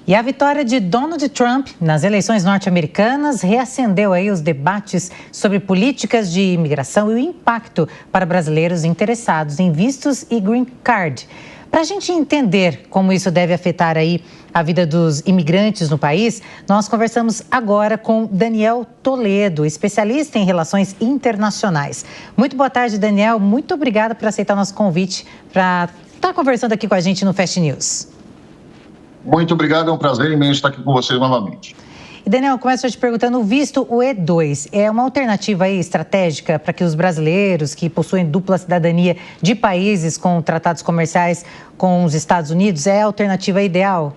E a vitória de Donald Trump nas eleições norte-americanas reacendeu aí os debates sobre políticas de imigração e o impacto para brasileiros interessados em vistos e green card. Para a gente entender como isso deve afetar aí a vida dos imigrantes no país, nós conversamos agora com Daniel Toledo, especialista em relações internacionais. Muito boa tarde, Daniel. Muito obrigada por aceitar nosso convite para estar conversando aqui com a gente no Fast News. Muito obrigado, é um prazer imenso estar aqui com vocês novamente. E Daniel, eu começo te perguntando, o visto, o E2, é uma alternativa aí estratégica para que os brasileiros que possuem dupla cidadania de países com tratados comerciais com os Estados Unidos, é a alternativa ideal?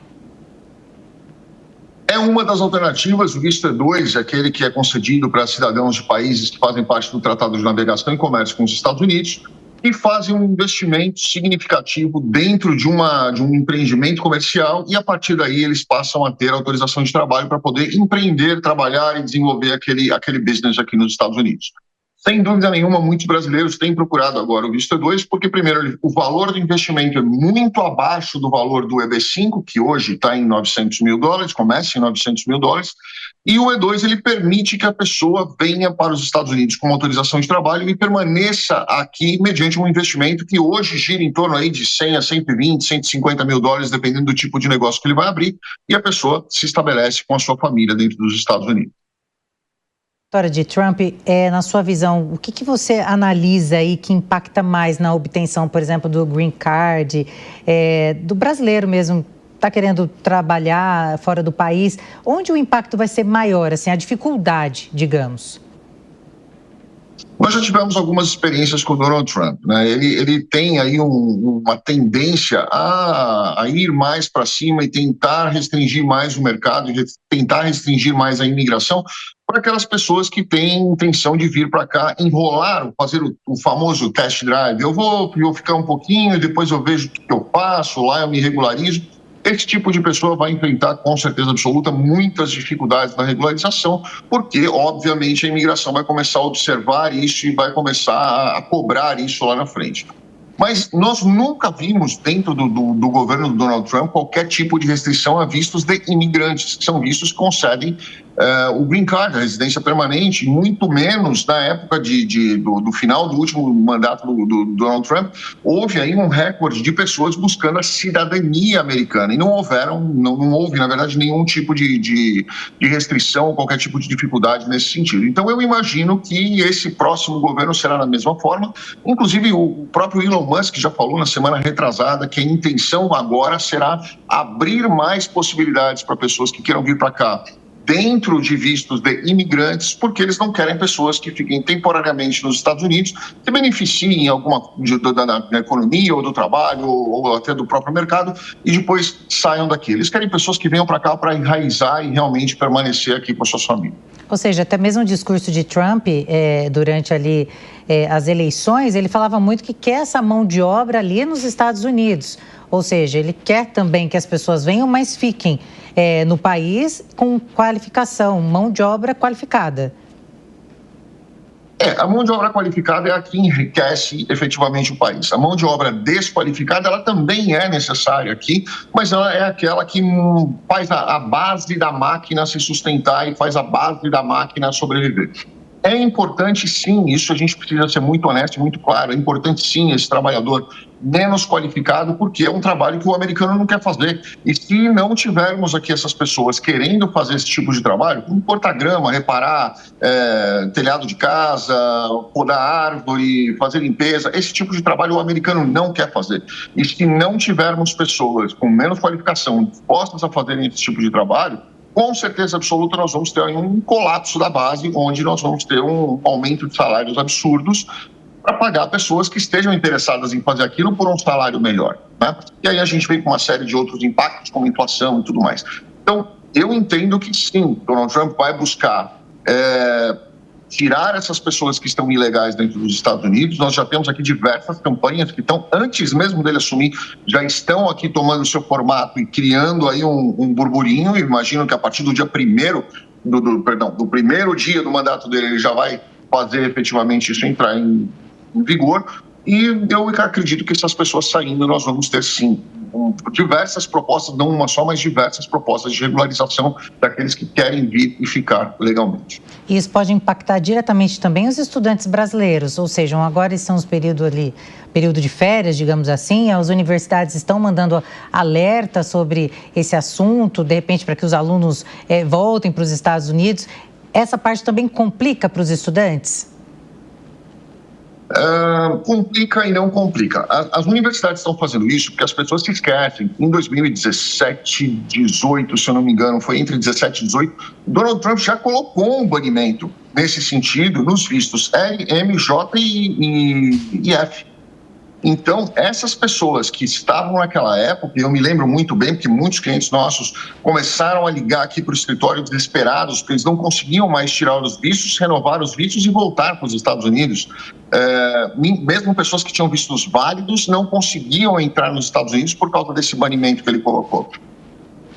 É uma das alternativas. O visto E2 é aquele que é concedido para cidadãos de países que fazem parte do Tratado de Navegação e Comércio com os Estados Unidos e fazem um investimento significativo dentro de um empreendimento comercial e, a partir daí, eles passam a ter autorização de trabalho para poder empreender, trabalhar e desenvolver aquele business aqui nos Estados Unidos. Sem dúvida nenhuma, muitos brasileiros têm procurado agora o visto E2 porque, primeiro, o valor do investimento é muito abaixo do valor do EB5, que hoje está em $900 mil, começa em $900 mil, e o E2 ele permite que a pessoa venha para os Estados Unidos com uma autorização de trabalho e permaneça aqui mediante um investimento que hoje gira em torno aí de 100 a 120, $150 mil, dependendo do tipo de negócio que ele vai abrir, e a pessoa se estabelece com a sua família dentro dos Estados Unidos. A vitória de Trump, na sua visão, o que você analisa aí que impacta mais na obtenção, por exemplo, do green card, do brasileiro mesmo, está querendo trabalhar fora do país? Onde o impacto vai ser maior, assim, a dificuldade, digamos? Nós já tivemos algumas experiências com o Donald Trump, né? Ele tem aí uma tendência a ir mais para cima e tentar restringir mais o mercado, tentar restringir mais a imigração para aquelas pessoas que têm intenção de vir para cá, enrolar, fazer o famoso test drive. Eu vou ficar um pouquinho, depois eu vejo o que eu faço, lá eu me regularizo. Esse tipo de pessoa vai enfrentar, com certeza absoluta, muitas dificuldades na regularização, porque, obviamente, a imigração vai começar a observar isso e vai começar a cobrar isso lá na frente. Mas nós nunca vimos, dentro do governo do Donald Trump, qualquer tipo de restrição a vistos de imigrantes, que são vistos que concedem o green card, a residência permanente, muito menos na época do final do último mandato do Donald Trump. Houve aí um recorde de pessoas buscando a cidadania americana e não houve, na verdade, nenhum tipo de restrição ou qualquer tipo de dificuldade nesse sentido. Então, eu imagino que esse próximo governo será da mesma forma. Inclusive, o próprio Elon Musk já falou na semana retrasada que a intenção agora será abrir mais possibilidades para pessoas que queiram vir para cá dentro de vistos de imigrantes, porque eles não querem pessoas que fiquem temporariamente nos Estados Unidos, que beneficiem da economia ou do trabalho ou até do próprio mercado e depois saiam daqui. Eles querem pessoas que venham para cá para enraizar e realmente permanecer aqui com as suas famílias. Ou seja, até mesmo o discurso de Trump durante ali as eleições, ele falava muito que quer essa mão de obra ali nos Estados Unidos. Ou seja, ele quer também que as pessoas venham, mas fiquem no país com qualificação, mão de obra qualificada. A mão de obra qualificada é a que enriquece efetivamente o país. A mão de obra desqualificada, ela também é necessária aqui, mas ela é aquela que faz a base da máquina se sustentar e faz a base da máquina sobreviver. É importante, sim, isso a gente precisa ser muito honesto e muito claro, é importante, sim, esse trabalhador menos qualificado, porque é um trabalho que o americano não quer fazer. E se não tivermos aqui essas pessoas querendo fazer esse tipo de trabalho, como cortar grama, reparar telhado de casa, podar árvore, fazer limpeza, esse tipo de trabalho o americano não quer fazer. E se não tivermos pessoas com menos qualificação dispostas a fazerem esse tipo de trabalho, com certeza absoluta nós vamos ter um colapso da base, onde nós vamos ter um aumento de salários absurdos para pagar pessoas que estejam interessadas em fazer aquilo por um salário melhor, né? E aí a gente vem com uma série de outros impactos, como inflação e tudo mais. Então, eu entendo que sim, Donald Trump vai buscar tirar essas pessoas que estão ilegais dentro dos Estados Unidos. Nós já temos aqui diversas campanhas que estão, antes mesmo dele assumir, já estão aqui tomando o seu formato e criando aí um burburinho. Eu imagino que a partir do dia primeiro, do primeiro dia do mandato dele, ele já vai fazer efetivamente isso entrar em vigor. E eu acredito que essas pessoas saindo, nós vamos ter sim diversas propostas, não uma só, mas diversas propostas de regularização daqueles que querem vir e ficar legalmente. E isso pode impactar diretamente também os estudantes brasileiros, ou seja, agora estamos período de férias, digamos assim, as universidades estão mandando alerta sobre esse assunto, de repente para que os alunos voltem para os Estados Unidos. Essa parte também complica para os estudantes? Complica e não complica. As universidades estão fazendo isso porque as pessoas se esquecem. Em 2017, 18, se eu não me engano, foi entre 17 e 18, Donald Trump já colocou um banimento nesse sentido nos vistos L, M, J e F. Então, essas pessoas que estavam naquela época, eu me lembro muito bem, porque muitos clientes nossos começaram a ligar aqui para o escritório desesperados, porque eles não conseguiam mais tirar os vistos, renovar os vistos e voltar para os Estados Unidos. Mesmo pessoas que tinham vistos válidos não conseguiam entrar nos Estados Unidos por causa desse banimento que ele colocou.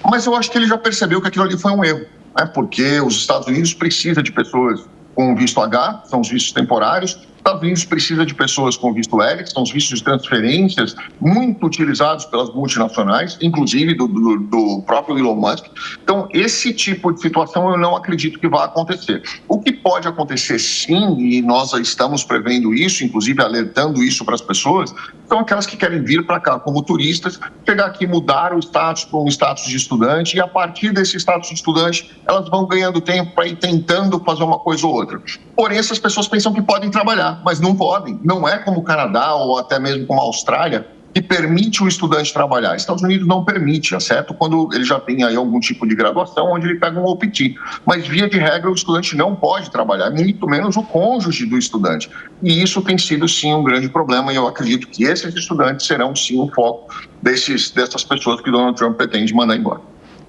Mas eu acho que ele já percebeu que aquilo ali foi um erro, né? Porque os Estados Unidos precisam de pessoas com visto H, são os vistos temporários. Os Estados Unidos precisa de pessoas com visto L, que são os vistos de transferências muito utilizados pelas multinacionais, inclusive do próprio Elon Musk. Então, esse tipo de situação eu não acredito que vá acontecer. O que pode acontecer sim, e nós estamos prevendo isso, inclusive alertando isso para as pessoas, são aquelas que querem vir para cá como turistas, chegar aqui, mudar o status para um status de estudante, e a partir desse status de estudante, elas vão ganhando tempo para ir tentando fazer uma coisa ou outra. Porém, essas pessoas pensam que podem trabalhar, mas não podem. Não é como o Canadá ou até mesmo como a Austrália, que permite o estudante trabalhar. Estados Unidos não permite, exceto quando ele já tem aí algum tipo de graduação, onde ele pega um OPT. Mas, via de regra, o estudante não pode trabalhar, muito menos o cônjuge do estudante. E isso tem sido, sim, um grande problema, e eu acredito que esses estudantes serão, sim, o foco dessas pessoas que Donald Trump pretende mandar embora.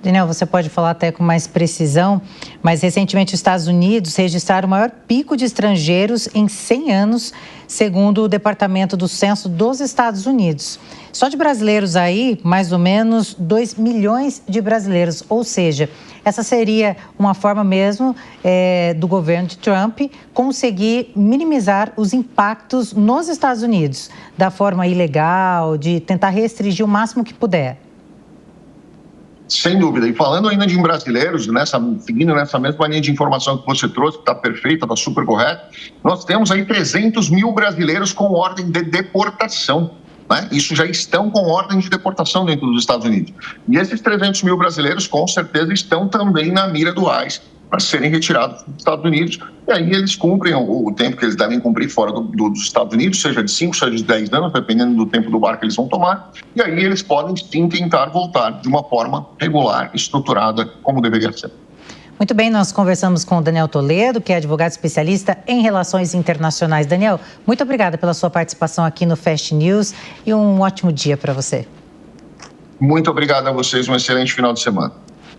Daniel, você pode falar até com mais precisão, mas recentemente os Estados Unidos registraram o maior pico de estrangeiros em 100 anos, segundo o Departamento do Censo dos Estados Unidos. Só de brasileiros aí, mais ou menos 2 milhões de brasileiros, ou seja, essa seria uma forma mesmo do governo de Trump conseguir minimizar os impactos nos Estados Unidos, da forma ilegal, de tentar restringir o máximo que puder. Sem dúvida. E falando ainda de brasileiros, seguindo nessa mesma linha de informação que você trouxe, que está perfeita, está super correta, nós temos aí 300 mil brasileiros com ordem de deportação. Né? Isso já estão com ordem de deportação dentro dos Estados Unidos. E esses 300 mil brasileiros, com certeza, estão também na mira do ICE para serem retirados dos Estados Unidos. E aí eles cumprem o tempo que eles devem cumprir fora dos Estados Unidos, seja de 5, seja de 10 anos, dependendo do tempo do barco que eles vão tomar. E aí eles podem sim tentar voltar de uma forma regular, estruturada, como deveria ser. Muito bem, nós conversamos com o Daniel Toledo, que é advogado especialista em relações internacionais. Daniel, muito obrigada pela sua participação aqui no Fast News e um ótimo dia para você. Muito obrigado a vocês, um excelente final de semana.